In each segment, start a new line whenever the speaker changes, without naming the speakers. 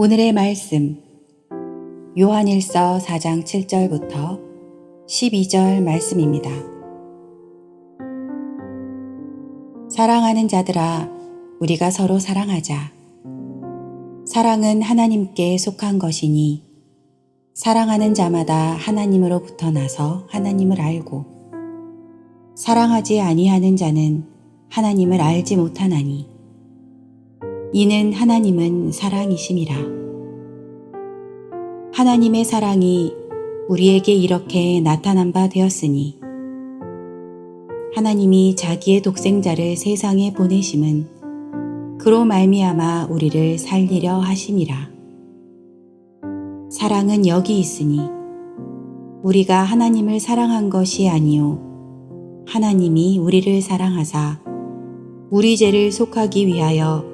오늘의 말씀 요한일서 4장 7절부터 12절 말씀입니다. 사랑하는 자들아, 우리가 서로 사랑하자. 사랑은 하나님께 속한 것이니 사랑하는 자마다 하나님으로부터 나서 하나님을 알고 사랑하지 아니하는 자는 하나님을 알지 못하나니 이는 하나님은 사랑이심이라. 하나님의 사랑이 우리에게 이렇게 나타난 바 되었으니 하나님이 자기의 독생자를 세상에 보내심은 그로 말미암아 우리를 살리려 하심이라. 사랑은 여기 있으니 우리가 하나님을 사랑한 것이 아니요 하나님이 우리를 사랑하사 우리 죄를 속하기 위하여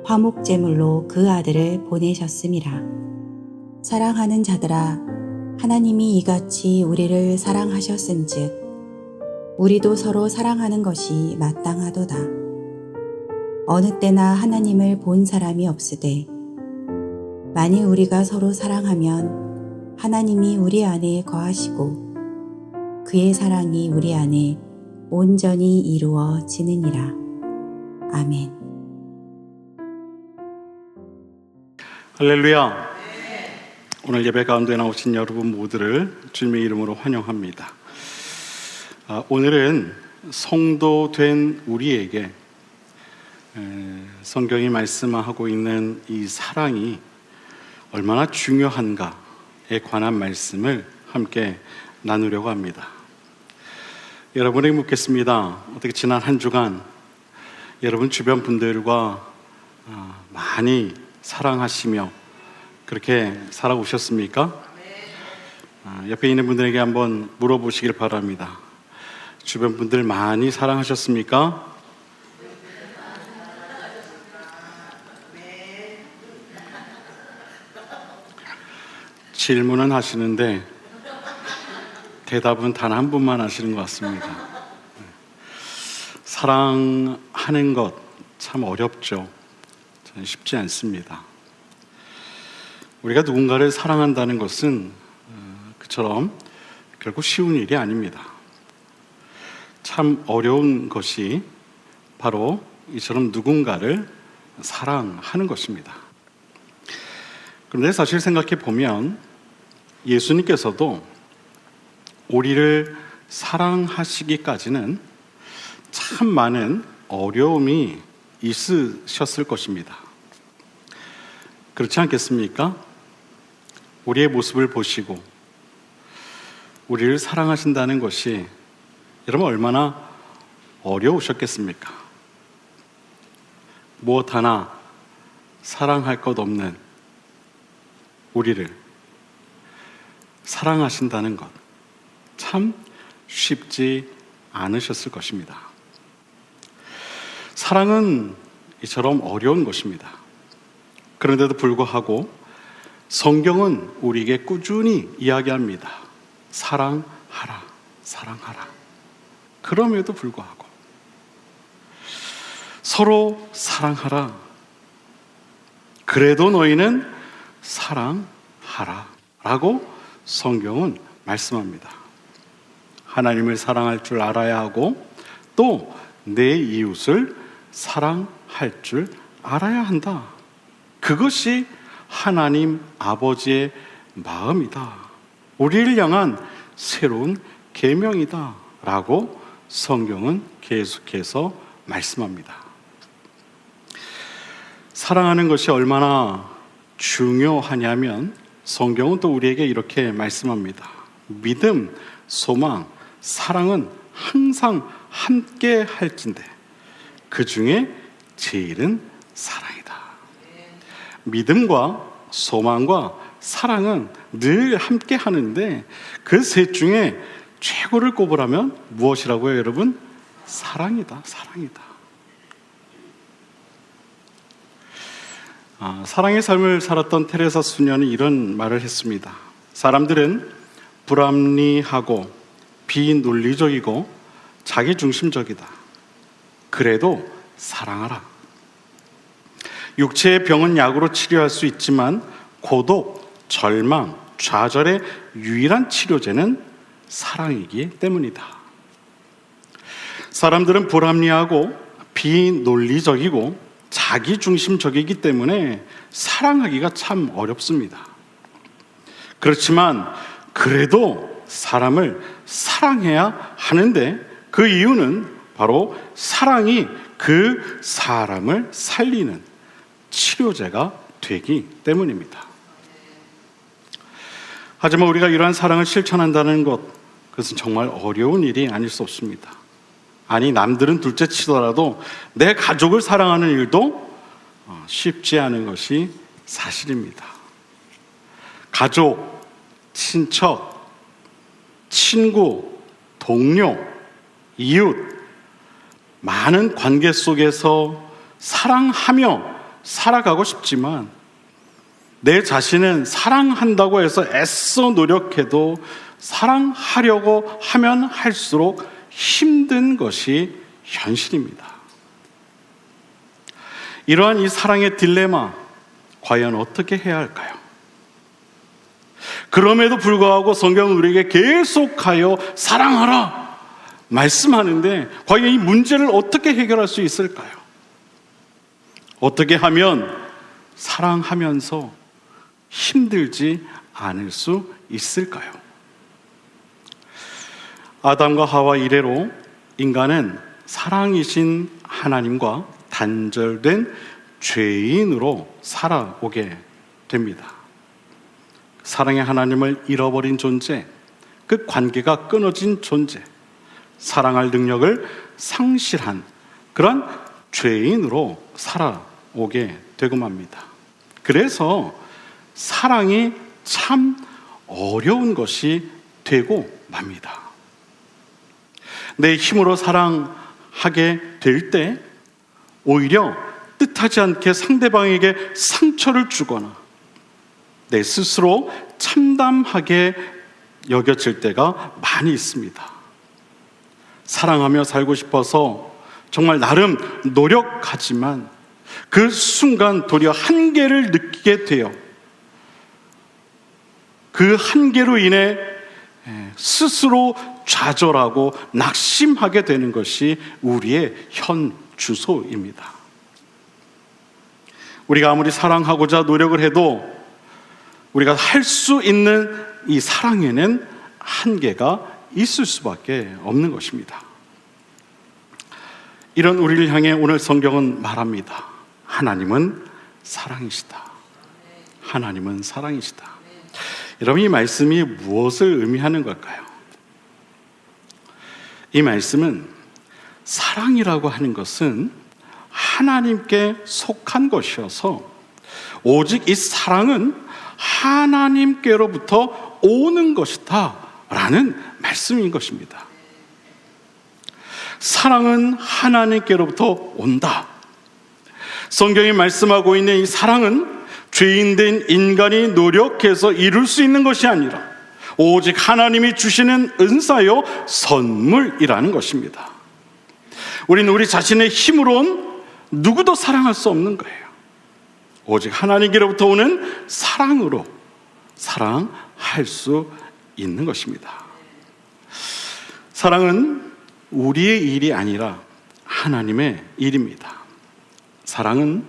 화목제물로 그 아들을 보내셨음이라. 사랑하는 자들아, 하나님이 이같이 우리를 사랑하셨은즉 우리도 서로 사랑하는 것이 마땅하도다. 어느 때나 하나님을 본 사람이 없으되 만일 우리가 서로 사랑하면 하나님이 우리 안에 거하시고 그의 사랑이 우리 안에 온전히 이루어지느니라. 아멘.
할렐루야. 오늘 예배 가운데 나오신 여러분 모두를 주님의 이름으로 환영합니다. 오늘은 성도된 우리에게 성경이 말씀하고 있는 이 사랑이 얼마나 중요한가에 관한 말씀을 함께 나누려고 합니다. 여러분에게 묻겠습니다. 어떻게 지난 한 주간 여러분 주변 분들과 많이 사랑하시며 그렇게 살아오셨습니까? 옆에 있는 분들에게 한번 물어보시길 바랍니다. 주변 분들 많이 사랑하셨습니까? 질문은 하시는데 대답은 단 한 분만 하시는 것 같습니다. 사랑하는 것 참 어렵죠. 저는 쉽지 않습니다. 우리가 누군가를 사랑한다는 것은 그처럼 결국 쉬운 일이 아닙니다. 참 어려운 것이 바로 이처럼 누군가를 사랑하는 것입니다. 그런데 사실 생각해 보면 예수님께서도 우리를 사랑하시기까지는 참 많은 어려움이 있으셨을 것입니다. 그렇지 않겠습니까? 우리의 모습을 보시고 우리를 사랑하신다는 것이 여러분 얼마나 어려우셨겠습니까? 무엇 하나 사랑할 것 없는 우리를 사랑하신다는 것 참 쉽지 않으셨을 것입니다. 사랑은 이처럼 어려운 것입니다. 그런데도 불구하고 성경은 우리에게 꾸준히 이야기합니다. 사랑하라, 사랑하라. 그럼에도 불구하고 서로 사랑하라. 그래도 너희는 사랑하라 라고 성경은 말씀합니다. 하나님을 사랑할 줄 알아야 하고 또 내 이웃을 사랑할 줄 알아야 한다. 그것이 하나님 아버지의 마음이다. 우리를 향한 새로운 계명이다 라고 성경은 계속해서 말씀합니다. 사랑하는 것이 얼마나 중요하냐면 성경은 또 우리에게 이렇게 말씀합니다. 믿음, 소망, 사랑은 항상 함께 할진대 그 중에 제일은 사랑이다. 믿음과 소망과 사랑은 늘 함께 하는데 그 셋 중에 최고를 꼽으라면 무엇이라고요, 여러분? 사랑이다, 사랑이다. 사랑의 삶을 살았던 테레사 수녀는 이런 말을 했습니다. 사람들은 불합리하고 비논리적이고 자기중심적이다. 그래도 사랑하라. 육체의 병은 약으로 치료할 수 있지만 고독, 절망, 좌절의 유일한 치료제는 사랑이기 때문이다. 사람들은 불합리하고 비논리적이고 자기중심적이기 때문에 사랑하기가 참 어렵습니다. 그렇지만 그래도 사람을 사랑해야 하는데 그 이유는 바로 사랑이 그 사람을 살리는 치료제가 되기 때문입니다. 하지만 우리가 이러한 사랑을 실천한다는 것, 그것은 정말 어려운 일이 아닐 수 없습니다. 아니, 남들은 둘째 치더라도 내 가족을 사랑하는 일도 쉽지 않은 것이 사실입니다. 가족, 친척, 친구, 동료, 이웃, 많은 관계 속에서 사랑하며 살아가고 싶지만 내 자신은 사랑한다고 해서 애써 노력해도 사랑하려고 하면 할수록 힘든 것이 현실입니다. 이러한 이 사랑의 딜레마, 과연 어떻게 해야 할까요? 그럼에도 불구하고 성경은 우리에게 계속하여 사랑하라 말씀하는데 과연 이 문제를 어떻게 해결할 수 있을까요? 어떻게 하면 사랑하면서 힘들지 않을 수 있을까요? 아담과 하와 이래로 인간은 사랑이신 하나님과 단절된 죄인으로 살아오게 됩니다. 사랑의 하나님을 잃어버린 존재, 그 관계가 끊어진 존재, 사랑할 능력을 상실한 그런 죄인으로 살아오게 되고 맙니다. 그래서 사랑이 참 어려운 것이 되고 맙니다. 내 힘으로 사랑하게 될 때 오히려 뜻하지 않게 상대방에게 상처를 주거나 내 스스로 참담하게 여겨질 때가 많이 있습니다. 사랑하며 살고 싶어서 정말 나름 노력하지만 그 순간 도리어 한계를 느끼게 돼요. 그 한계로 인해 스스로 좌절하고 낙심하게 되는 것이 우리의 현 주소입니다. 우리가 아무리 사랑하고자 노력을 해도 우리가 할 수 있는 이 사랑에는 한계가 있을 수밖에 없는 것입니다. 이런 우리를 향해 오늘 성경은 말합니다. 하나님은 사랑이시다. 하나님은 사랑이시다. 여러분, 이 말씀이 무엇을 의미하는 걸까요? 이 말씀은 사랑이라고 하는 것은 하나님께 속한 것이어서 오직 이 사랑은 하나님께로부터 오는 것이다 라는 말씀인 것입니다. 사랑은 하나님께로부터 온다. 성경이 말씀하고 있는 이 사랑은 죄인된 인간이 노력해서 이룰 수 있는 것이 아니라 오직 하나님이 주시는 은사요 선물이라는 것입니다. 우리는 우리 자신의 힘으로는 누구도 사랑할 수 없는 거예요. 오직 하나님께로부터 오는 사랑으로 사랑할 수 있는 것입니다. 사랑은 우리의 일이 아니라 하나님의 일입니다. 사랑은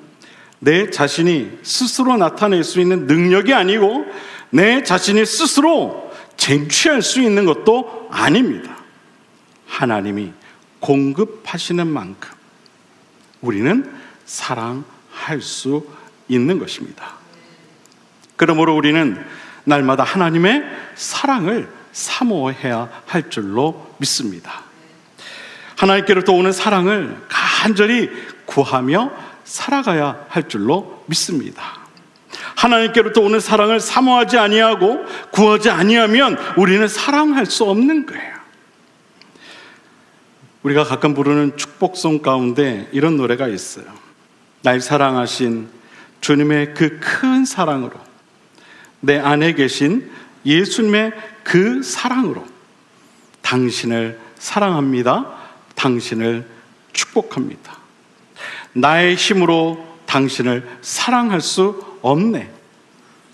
내 자신이 스스로 나타낼 수 있는 능력이 아니고 내 자신이 스스로 쟁취할 수 있는 것도 아닙니다. 하나님이 공급하시는 만큼 우리는 사랑할 수 있는 것입니다. 그러므로 우리는 날마다 하나님의 사랑을 사모해야 할 줄로 믿습니다. 하나님께로부터 오는 사랑을 간절히 구하며 살아가야 할 줄로 믿습니다. 하나님께로부터 오는 사랑을 사모하지 아니하고 구하지 아니하면 우리는 사랑할 수 없는 거예요. 우리가 가끔 부르는 축복송 가운데 이런 노래가 있어요. 날 사랑하신 주님의 그 큰 사랑으로, 내 안에 계신 예수님의 그 사랑으로 당신을 사랑합니다. 당신을 축복합니다. 나의 힘으로 당신을 사랑할 수 없네.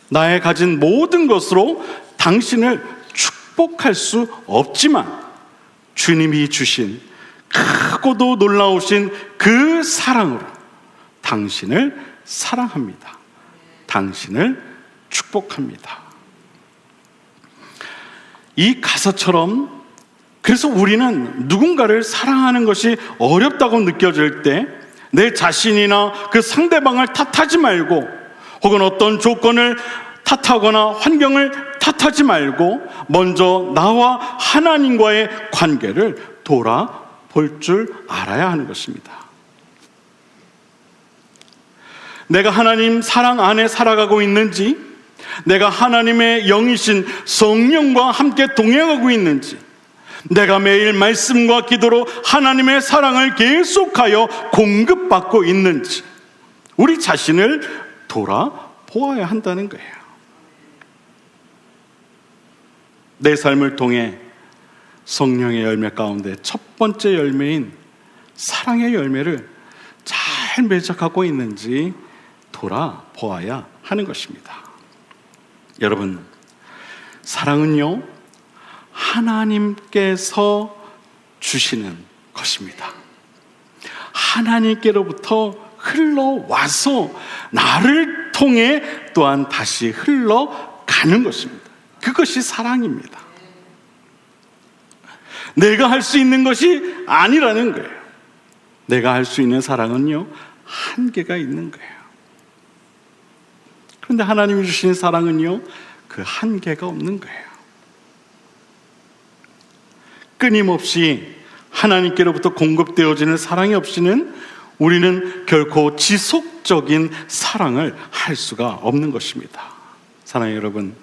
나의 가진 모든 것으로 당신을 축복할 수 없지만 주님이 주신 크고도 놀라우신 그 사랑으로 당신을 사랑합니다. 당신을 축복합니다. 이 가사처럼 그래서 우리는 누군가를 사랑하는 것이 어렵다고 느껴질 때 내 자신이나 그 상대방을 탓하지 말고, 혹은 어떤 조건을 탓하거나 환경을 탓하지 말고 먼저 나와 하나님과의 관계를 돌아볼 줄 알아야 하는 것입니다. 내가 하나님 사랑 안에 살아가고 있는지, 내가 하나님의 영이신 성령과 함께 동행하고 있는지, 내가 매일 말씀과 기도로 하나님의 사랑을 계속하여 공급받고 있는지 우리 자신을 돌아보아야 한다는 거예요. 내 삶을 통해 성령의 열매 가운데 첫 번째 열매인 사랑의 열매를 잘 매적하고 있는지 돌아보아야 하는 것입니다. 여러분, 사랑은요, 하나님께서 주시는 것입니다. 하나님께로부터 흘러와서 나를 통해 또한 다시 흘러가는 것입니다. 그것이 사랑입니다. 내가 할 수 있는 것이 아니라는 거예요. 내가 할 수 있는 사랑은요, 한계가 있는 거예요. 그런데 하나님이 주신 사랑은요, 그 한계가 없는 거예요. 끊임없이 하나님께로부터 공급되어지는 사랑이 없이는 우리는 결코 지속적인 사랑을 할 수가 없는 것입니다. 사랑하는 여러분,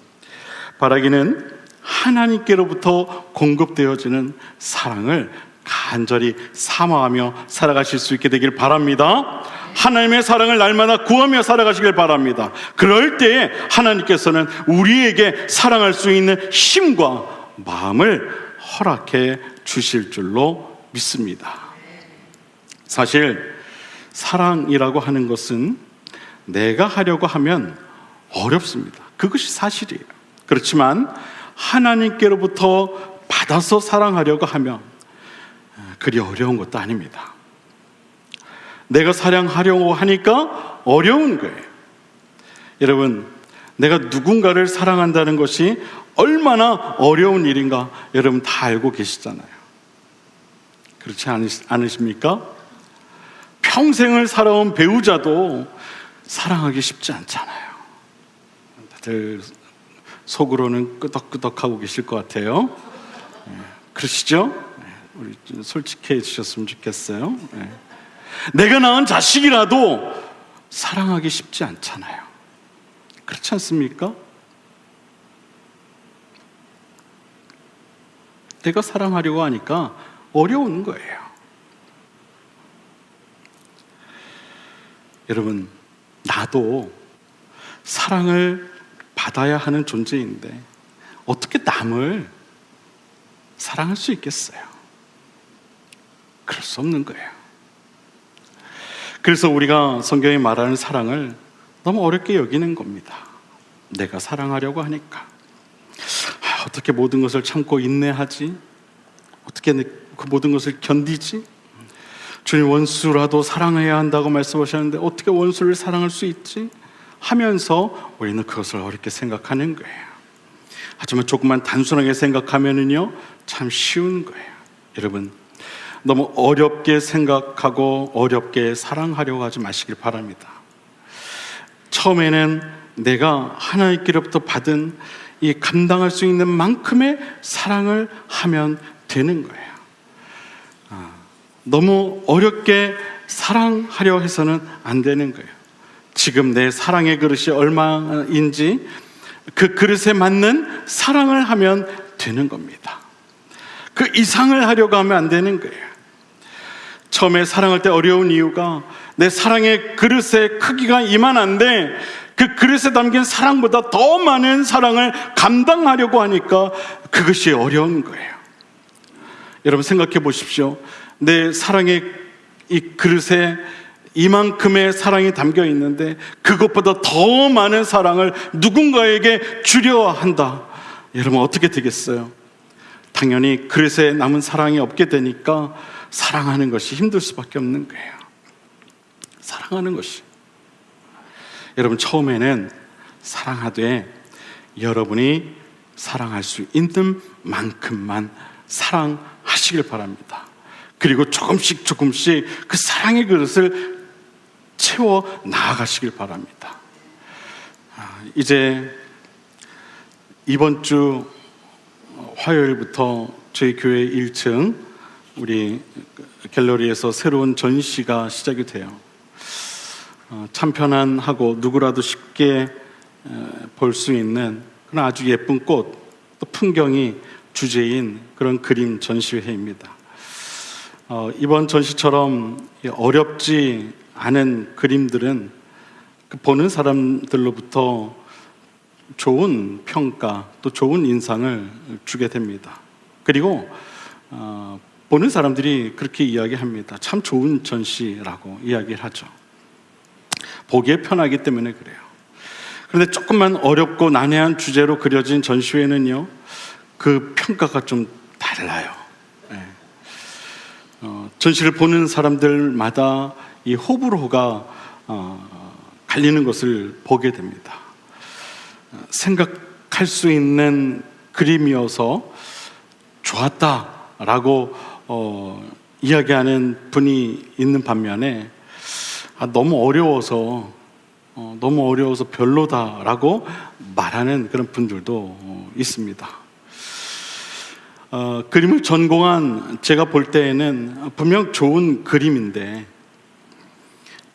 바라기는 하나님께로부터 공급되어지는 사랑을 간절히 사모하며 살아가실 수 있게 되길 바랍니다. 하나님의 사랑을 날마다 구하며 살아가시길 바랍니다. 그럴 때에 하나님께서는 우리에게 사랑할 수 있는 힘과 마음을 허락해 주실 줄로 믿습니다. 사실 사랑이라고 하는 것은 내가 하려고 하면 어렵습니다. 그것이 사실이에요. 그렇지만 하나님께로부터 받아서 사랑하려고 하면 그리 어려운 것도 아닙니다. 내가 사랑하려고 하니까 어려운 거예요. 여러분, 내가 누군가를 사랑한다는 것이 얼마나 어려운 일인가 여러분 다 알고 계시잖아요. 그렇지 않으십니까? 평생을 살아온 배우자도 사랑하기 쉽지 않잖아요. 다들 속으로는 끄덕끄덕하고 계실 것 같아요. 그러시죠? 우리 좀 솔직해 주셨으면 좋겠어요. 내가 낳은 자식이라도 사랑하기 쉽지 않잖아요. 그렇지 않습니까? 내가 사랑하려고 하니까 어려운 거예요. 여러분, 나도 사랑을 받아야 하는 존재인데 어떻게 남을 사랑할 수 있겠어요? 그럴 수 없는 거예요. 그래서 우리가 성경에 말하는 사랑을 너무 어렵게 여기는 겁니다. 내가 사랑하려고 하니까 어떻게 모든 것을 참고 인내하지? 어떻게 그 모든 것을 견디지? 주님, 원수라도 사랑해야 한다고 말씀하셨는데 어떻게 원수를 사랑할 수 있지? 하면서 우리는 그것을 어렵게 생각하는 거예요. 하지만 조금만 단순하게 생각하면은요, 참 쉬운 거예요. 여러분, 너무 어렵게 생각하고 어렵게 사랑하려고 하지 마시길 바랍니다. 처음에는 내가 하나님께로부터 받은 이 감당할 수 있는 만큼의 사랑을 하면 되는 거예요. 너무 어렵게 사랑하려 해서는 안 되는 거예요. 지금 내 사랑의 그릇이 얼마인지 그 그릇에 맞는 사랑을 하면 되는 겁니다. 그 이상을 하려고 하면 안 되는 거예요. 처음에 사랑할 때 어려운 이유가 내 사랑의 그릇의 크기가 이만한데 그 그릇에 담긴 사랑보다 더 많은 사랑을 감당하려고 하니까 그것이 어려운 거예요. 여러분 생각해 보십시오. 내 사랑의 이 그릇에 이만큼의 사랑이 담겨 있는데 그것보다 더 많은 사랑을 누군가에게 주려 한다. 여러분 어떻게 되겠어요? 당연히 그릇에 남은 사랑이 없게 되니까 사랑하는 것이 힘들 수밖에 없는 거예요. 사랑하는 것이. 여러분 처음에는 사랑하되 여러분이 사랑할 수 있는 만큼만 사랑하시길 바랍니다. 그리고 조금씩 그 사랑의 그릇을 채워 나아가시길 바랍니다. 이제 이번 주 화요일부터 저희 교회 1층 우리 갤러리에서 새로운 전시가 시작이 돼요. 참 편안하고 누구라도 쉽게 볼 수 있는 그런 아주 예쁜 꽃, 또 풍경이 주제인 그런 그림 전시회입니다. 이번 전시처럼 어렵지 않은 그림들은 보는 사람들로부터 좋은 평가 또 좋은 인상을 주게 됩니다. 그리고 보는 사람들이 그렇게 이야기합니다. 참 좋은 전시라고 이야기를 하죠. 보기에 편하기 때문에 그래요. 그런데 조금만 어렵고 난해한 주제로 그려진 전시회는요, 그 평가가 좀 달라요. 전시를 보는 사람들마다 이 호불호가 갈리는 것을 보게 됩니다. 생각할 수 있는 그림이어서 좋았다라고 이야기하는 분이 있는 반면에 너무 어려워서 별로다라고 말하는 그런 분들도 있습니다. 그림을 전공한 제가 볼 때에는 분명 좋은 그림인데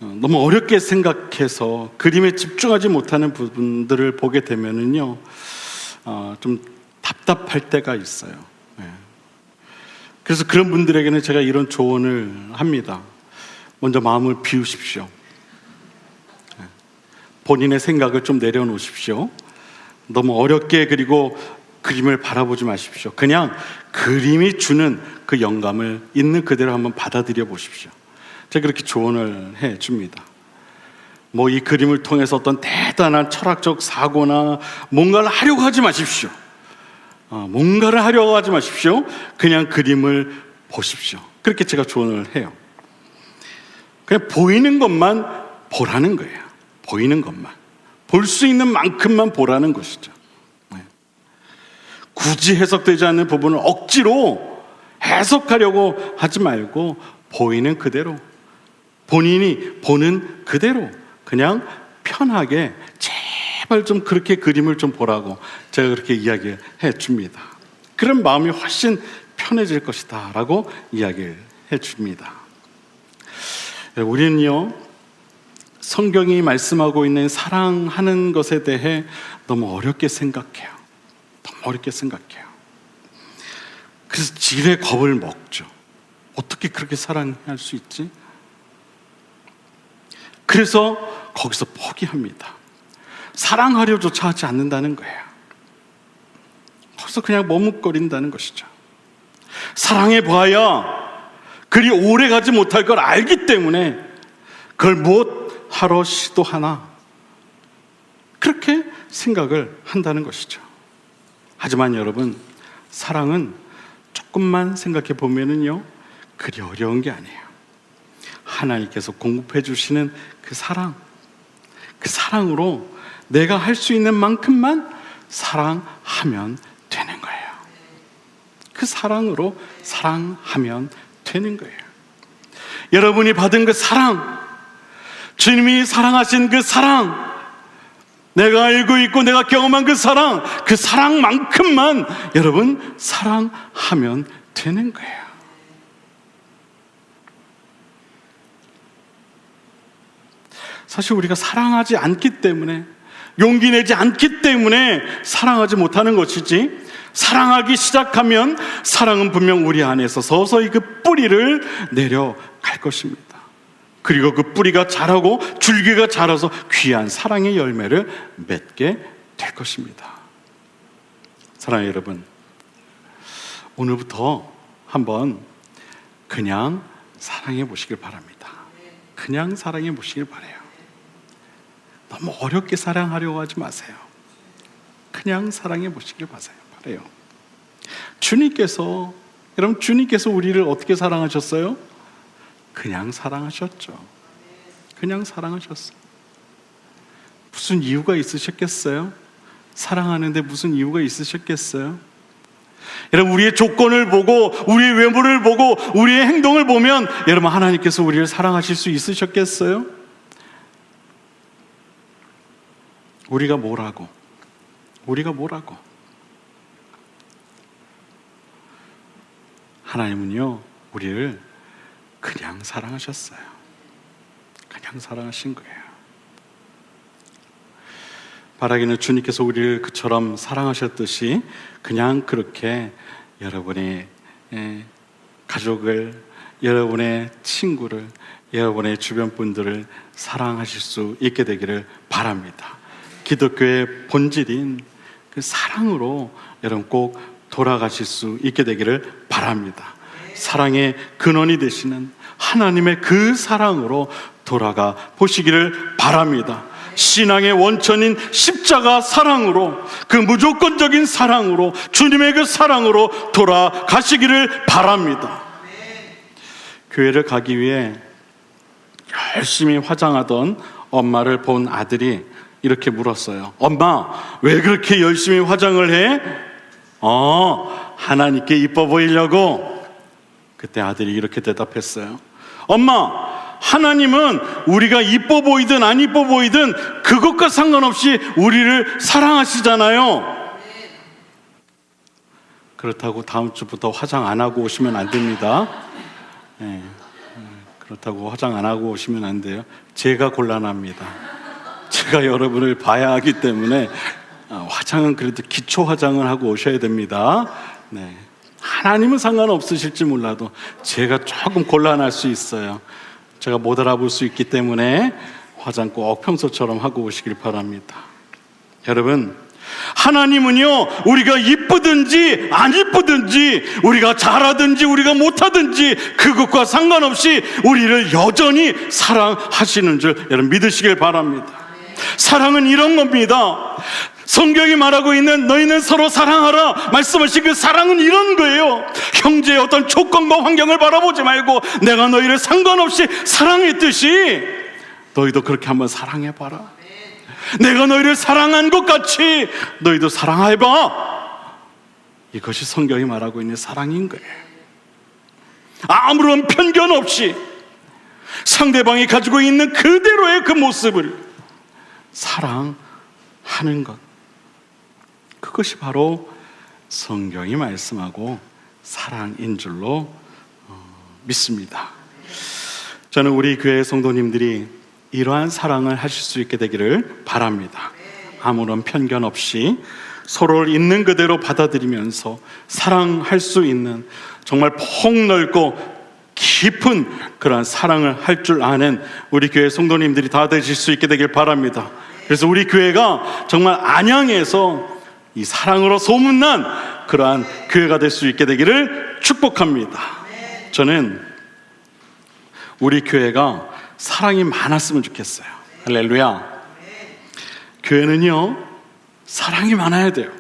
너무 어렵게 생각해서 그림에 집중하지 못하는 부분들을 보게 되면은요, 좀 답답할 때가 있어요. 그래서 그런 분들에게는 제가 이런 조언을 합니다. 먼저 마음을 비우십시오. 본인의 생각을 좀 내려놓으십시오. 너무 어렵게 그리고 그림을 바라보지 마십시오. 그냥 그림이 주는 그 영감을 있는 그대로 한번 받아들여 보십시오. 제가 그렇게 조언을 해 줍니다. 이 그림을 통해서 어떤 대단한 철학적 사고나 뭔가를 하려고 하지 마십시오. 뭔가를 하려고 하지 마십시오. 그냥 그림을 보십시오. 그렇게 제가 조언을 해요. 그냥 보이는 것만 보라는 거예요. 보이는 것만. 볼 수 있는 만큼만 보라는 것이죠. 굳이 해석되지 않는 부분을 억지로 해석하려고 하지 말고 보이는 그대로, 본인이 보는 그대로 그냥 편하게 제발 좀 그렇게 그림을 좀 보라고 제가 그렇게 이야기해 줍니다. 그런 마음이 훨씬 편해질 것이다 라고 이야기를 해 줍니다. 우리는요, 성경이 말씀하고 있는 사랑하는 것에 대해 너무 어렵게 생각해요. 너무 어렵게 생각해요. 그래서 지레 겁을 먹죠. 어떻게 그렇게 사랑할 수 있지? 그래서 거기서 포기합니다. 사랑하려조차 하지 않는다는 거예요. 거기서 그냥 머뭇거린다는 것이죠. 사랑해봐야 그리 오래 가지 못할 걸 알기 때문에 그걸 못 하러 시도하나, 그렇게 생각을 한다는 것이죠. 하지만 여러분, 사랑은 조금만 생각해 보면은요, 그리 어려운 게 아니에요. 하나님께서 공급해 주시는 그 사랑으로 내가 할 수 있는 만큼만 사랑하면 되는 거예요. 그 사랑으로 사랑하면 되는 거예요. 여러분이 받은 그 사랑, 주님이 사랑하신 그 사랑, 내가 알고 있고 내가 경험한 그 사랑만큼만 여러분 사랑하면 되는 거예요. 사실 우리가 사랑하지 않기 때문에, 용기 내지 않기 때문에 사랑하지 못하는 것이지, 사랑하기 시작하면 사랑은 분명 우리 안에서 서서히 그 뿌리를 내려갈 것입니다. 그리고 그 뿌리가 자라고 줄기가 자라서 귀한 사랑의 열매를 맺게 될 것입니다. 사랑하는 여러분, 오늘부터 한번 그냥 사랑해 보시길 바랍니다. 그냥 사랑해 보시길 바래요. 너무 어렵게 사랑하려고 하지 마세요. 그냥 사랑해 보시길 바래요. 여러분 주님께서 우리를 어떻게 사랑하셨어요? 그냥 사랑하셨죠. 그냥 사랑하셨어요. 무슨 이유가 있으셨겠어요? 사랑하는데 무슨 이유가 있으셨겠어요? 여러분 우리의 조건을 보고 우리의 외모를 보고 우리의 행동을 보면 여러분 하나님께서 우리를 사랑하실 수 있으셨겠어요? 우리가 뭐라고? 하나님은요 우리를 그냥 사랑하셨어요. 그냥 사랑하신 거예요. 바라기는 주님께서 우리를 그처럼 사랑하셨듯이 그냥 그렇게 여러분의 가족을, 여러분의 친구를, 여러분의 주변 분들을 사랑하실 수 있게 되기를 바랍니다. 기독교의 본질인 그 사랑으로 여러분 꼭 돌아가실 수 있게 되기를 바랍니다. 사랑의 근원이 되시는 하나님의 그 사랑으로 돌아가 보시기를 바랍니다. 신앙의 원천인 십자가 사랑으로, 그 무조건적인 사랑으로, 주님의 그 사랑으로 돌아가시기를 바랍니다. 교회를 가기 위해 열심히 화장하던 엄마를 본 아들이 이렇게 물었어요. 엄마, 왜 그렇게 열심히 화장을 해? 하나님께 이뻐 보이려고. 그때 아들이 이렇게 대답했어요. 엄마, 하나님은 우리가 이뻐 보이든 안 이뻐 보이든 그것과 상관없이 우리를 사랑하시잖아요. 그렇다고 다음 주부터 화장 안 하고 오시면 안 됩니다. 네, 그렇다고 화장 안 하고 오시면 안 돼요. 제가 곤란합니다. 제가 여러분을 봐야 하기 때문에 화장은 그래도 기초 화장을 하고 오셔야 됩니다. 네. 하나님은 상관없으실지 몰라도 제가 조금 곤란할 수 있어요. 제가 못 알아볼 수 있기 때문에 화장 꼭 평소처럼 하고 오시길 바랍니다. 여러분, 하나님은요 우리가 이쁘든지 안 이쁘든지, 우리가 잘하든지 우리가 못하든지 그것과 상관없이 우리를 여전히 사랑하시는 줄 여러분 믿으시길 바랍니다. 사랑은 이런 겁니다. 성경이 말하고 있는 너희는 서로 사랑하라 말씀하신 그 사랑은 이런 거예요. 형제의 어떤 조건과 환경을 바라보지 말고 내가 너희를 상관없이 사랑했듯이 너희도 그렇게 한번 사랑해봐라. 내가 너희를 사랑한 것 같이 너희도 사랑해봐. 이것이 성경이 말하고 있는 사랑인 거예요. 아무런 편견 없이 상대방이 가지고 있는 그대로의 그 모습을 사랑하는 것, 그것이 바로 성경이 말씀하고 사랑인 줄로 믿습니다. 저는 우리 교회 성도님들이 이러한 사랑을 하실 수 있게 되기를 바랍니다. 아무런 편견 없이 서로를 있는 그대로 받아들이면서 사랑할 수 있는 정말 폭넓고 깊은 그러한 사랑을 할 줄 아는 우리 교회 성도님들이 다 되실 수 있게 되길 바랍니다. 그래서 우리 교회가 정말 안양에서 이 사랑으로 소문난 그러한 교회가 될 수 있게 되기를 축복합니다. 저는 우리 교회가 사랑이 많았으면 좋겠어요. 할렐루야. 교회는요 사랑이 많아야 돼요.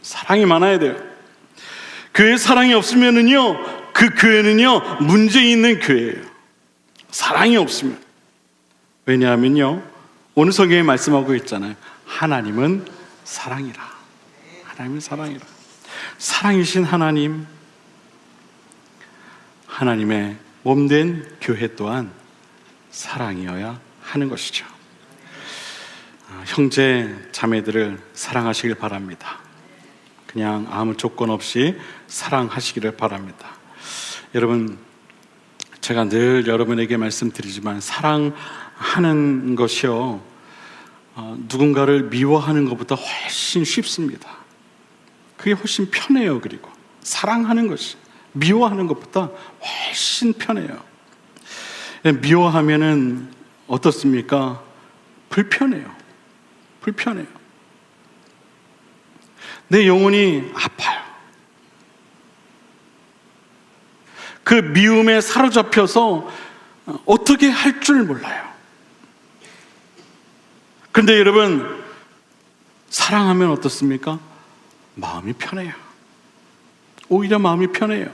사랑이 많아야 돼요. 교회에 사랑이 없으면은요 그 교회는요 문제 있는 교회예요. 사랑이 없으면. 왜냐하면요 오늘 성경에 말씀하고 있잖아요. 하나님은 사랑이라. 하나님은 사랑이라. 사랑이신 하나님, 하나님의 몸된 교회 또한 사랑이어야 하는 것이죠. 형제 자매들을 사랑하시길 바랍니다. 그냥 아무 조건 없이 사랑하시기를 바랍니다. 여러분, 제가 늘 여러분에게 말씀드리지만 사랑하는 것이요 누군가를 미워하는 것보다 훨씬 쉽습니다. 그게 훨씬 편해요. 그리고 사랑하는 것이 미워하는 것보다 훨씬 편해요. 미워하면은 어떻습니까? 불편해요. 불편해요. 내 영혼이 아파요. 그 미움에 사로잡혀서 어떻게 할 줄 몰라요. 그런데 여러분, 사랑하면 어떻습니까? 마음이 편해요. 오히려 마음이 편해요.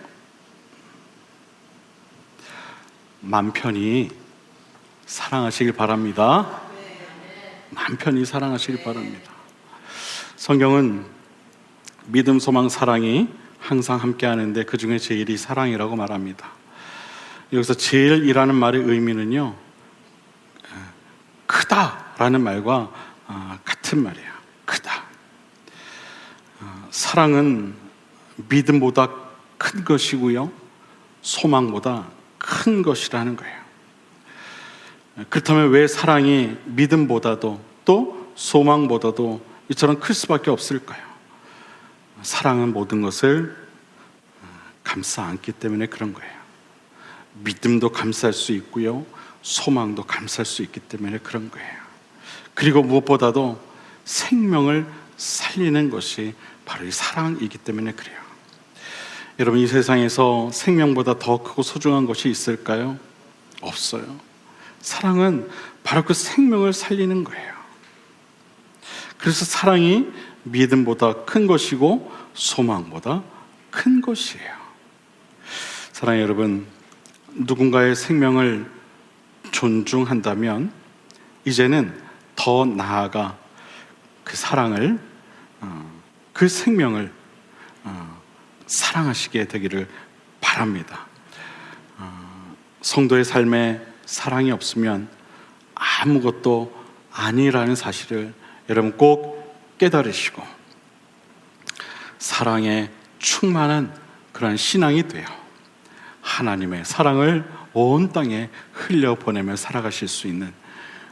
마음 편히 사랑하시길 바랍니다. 마음 편히 사랑하시길 바랍니다. 성경은 믿음, 소망, 사랑이 항상 함께 하는데 그 중에 제일이 사랑이라고 말합니다. 여기서 제일이라는 말의 의미는요, 크다라는 말과 같은 말이에요. 크다. 사랑은 믿음보다 큰 것이고요, 소망보다 큰 것이라는 거예요. 그렇다면 왜 사랑이 믿음보다도 또 소망보다도 이처럼 클 수밖에 없을까요? 사랑은 모든 것을 감싸 안기 때문에 그런 거예요. 믿음도 감쌀 수 있고요, 소망도 감쌀 수 있기 때문에 그런 거예요. 그리고 무엇보다도 생명을 살리는 것이 바로 이 사랑이기 때문에 그래요. 여러분, 이 세상에서 생명보다 더 크고 소중한 것이 있을까요? 없어요. 사랑은 바로 그 생명을 살리는 거예요. 그래서 사랑이 믿음보다 큰 것이고 소망보다 큰 것이에요. 사랑하는 여러분, 누군가의 생명을 존중한다면 이제는 더 나아가 그 사랑을, 그 생명을 사랑하시게 되기를 바랍니다. 성도의 삶에 사랑이 없으면 아무것도 아니라는 사실을 여러분 꼭 깨달으시고 사랑에 충만한 그런 신앙이 되어 하나님의 사랑을 온 땅에 흘려보내며 살아가실 수 있는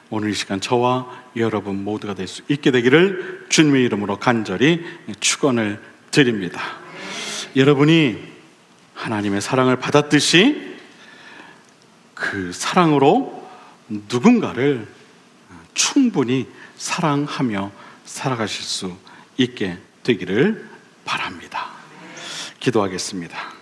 오늘 이 시간 저와 여러분 모두가 될 수 있게 되기를 주님의 이름으로 간절히 축원을 드립니다. 여러분이 하나님의 사랑을 받았듯이 그 사랑으로 누군가를 충분히 사랑하며 살아가실 수 있게 되기를 바랍니다. 기도하겠습니다.